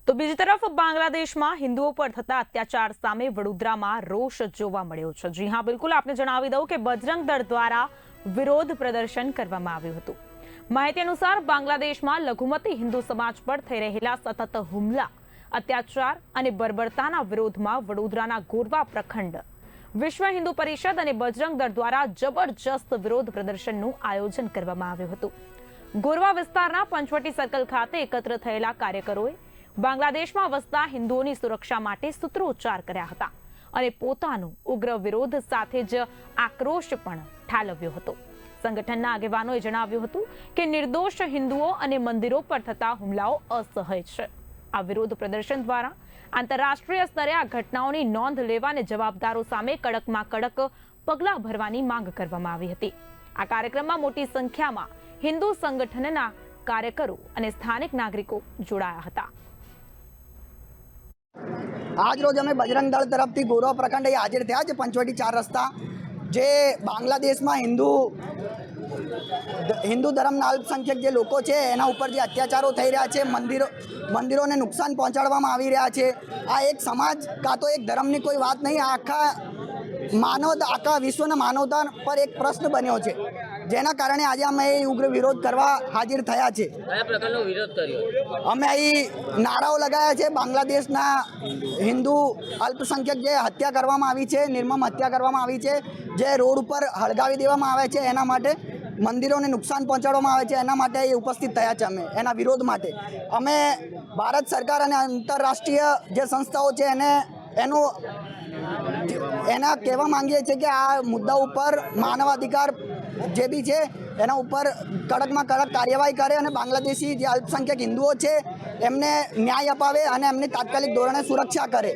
તો બીજી તરફ બાંગ્લાદેશમાં હિન્દુઓ પર થતા અત્યાચાર સામે વડોદરામાં રોષ જોવા મળ્યો છે। જી હા, બિલકુલ આપને જણાવી દઉં કે બજરંગ દળ દ્વારા વિરોધ પ્રદર્શન કરવામાં આવ્યું હતું। માહિતી અનુસાર બાંગ્લાદેશમાં લઘુમતી હિન્દુ સમાજ પર થઈ રહેલા સતત હુમલા, અત્યાચાર અને બર્બરતાના વિરોધમાં વડોદરાના ગોરવા પ્રખંડ વિશ્વ હિન્દુ પરિષદ અને બજરંગ દળ દ્વારા જબરજસ્ત વિરોધ પ્રદર્શનનું આયોજન કરવામાં આવ્યું હતું। ગોરવા વિસ્તારના પંચવટી સર્કલ ખાતે એકત્ર થયેલા કાર્યકરોએ બાંગ્લાદેશમાં વસતા હિન્દુઓની સુરક્ષા માટે સૂત્રોચ્ચાર કર્યા હતા અને પોતાનો ઉગ્ર વિરોધ સાથે જ આક્રોશ પણ ઠાલવ્યો હતો। સંગઠનના આગેવાનોએ જણાવ્યું હતું કે નિર્દોષ હિન્દુઓ અને મંદિરો પર થતા હુમલાઓ અસહ્ય છે। આ વિરોધ પ્રદર્શન દ્વારા આંતરરાષ્ટ્રીય સ્તરે આ ઘટનાઓની નોંધ લેવા અને જવાબદારો સામે કડકમાં કડક પગલાં ભરવાની માંગ કરવામાં આવી હતી। આ કાર્યક્રમમાં મોટી સંખ્યામાં હિન્દુ સંગઠનના કાર્યકરો અને સ્થાનિક નાગરિકો જોડાયા હતા। आज रोज हमें बजरंग दल तरफ थी गोरवा प्रखंड हाजिर थे। पंचवटी 4 रस्ता जे बांग्लादेश में हिंदू धर्म अल्पसंख्यक जे लोग है एना ऊपर जे अत्याचारों थई रह्या छे, मंदिरों ने नुकसान पहोंचाडवामां आवी रह्या छे। आ एक समाज का तो एक धर्म की कोई बात नहीं, आखा मानवता आखा विश्व मानवता पर एक प्रश्न बन्यो छे, जेना कारणे आज अमे उग्र विरोध करवा हाजिर थया छे। कया प्रकारनो विरोध कर्यो? अमे अहीं नाराओ लगाया छे। बांग्लादेशना हिंदू अल्पसंख्यक जे हत्या करवामां आवी छे, निर्मम हत्या करवामां आवी छे, जे रोड पर हळगावी देवामां आवे छे, एना माटे मंदिरों ने नुकसान पहोंचाडवामां आवे छे, एना माटे उपस्थित थया छे। अमे एना विरोध माटे अमे भारत सरकार अने आंतरराष्ट्रीय जे संस्थाओं छे एना कहेवा मांगीए छे कि आ मुद्दा पर मानवाधिकार जे भी है एना ऊपर कड़क में कड़क कार्यवाही करे और बांग्लादेशी जे अल्पसंख्यक हिंदुओ है एमने न्याय अपावे और एमनी तात्कालिक धोरणे सुरक्षा करे,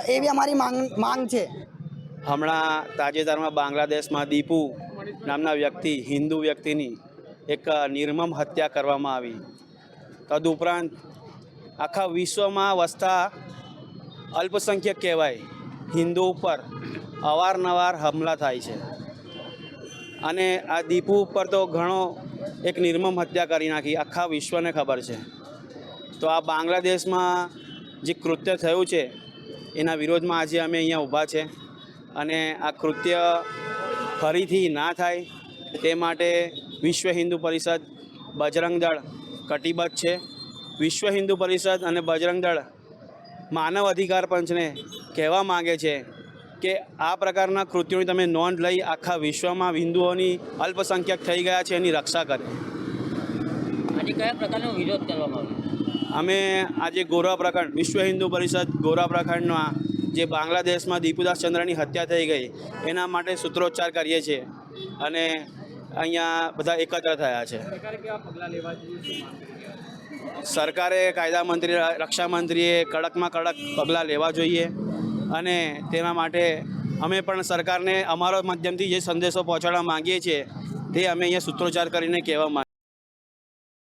एवी अमारी मांग है। हमणां ताजेतरमां बांग्लादेश में दीपू नामना व्यक्ति हिंदू व्यक्तिनी एक निर्मम हत्या करवामां आवी। तदुपरांत आखा विश्व में वसता अल्पसंख्यक कहेवाय हिंदुओं पर अवारनवार हमला थाय छे अने आ दीपू पर तो घणो एक निर्मम हत्या करी नाखी, आखा विश्व ने खबर है। तो आ बांग्लादेश में जे कृत्य थयुं छे एना विरोध में आज अमे अहींया ऊभा छे अने आ कृत्य फरीथी ना थाय ते माटे विश्व हिंदू परिषद बजरंग दल कटिबद्ध छे। विश्व हिंदू परिषद अने बजरंग दल मानव अधिकार पंच ने कहेवा मांगे छे कि आ प्रकारना कृत्यों तमे नोंध लई आखा विश्व में हिंदुओनी अल्पसंख्यक थई गया छे एनी रक्षा करे। आज कया प्रकारनो विरोध करवामां आव्यो? अमे आज गोरवा प्रखंड विश्व हिंदू परिषद गोरवा प्रखंडना जे बांग्लादेश में दीपूदास चंद्रनी हत्या थई गई एना माटे सूत्रोच्चार करीए छे अने अहींया बधा एकत्र थया छे। सरकारे कायदा मंत्री रक्षा मंत्रीए कड़क में कड़क पगलां लेवा जोईए अने तेना माटे अमे पण सरकारने अमारो माध्यमथी जे संदेशो पहोंचाडवा मांगीए छीए ते अमे अहींया सूत्रोच्चार करीने कहेवा मांगीए।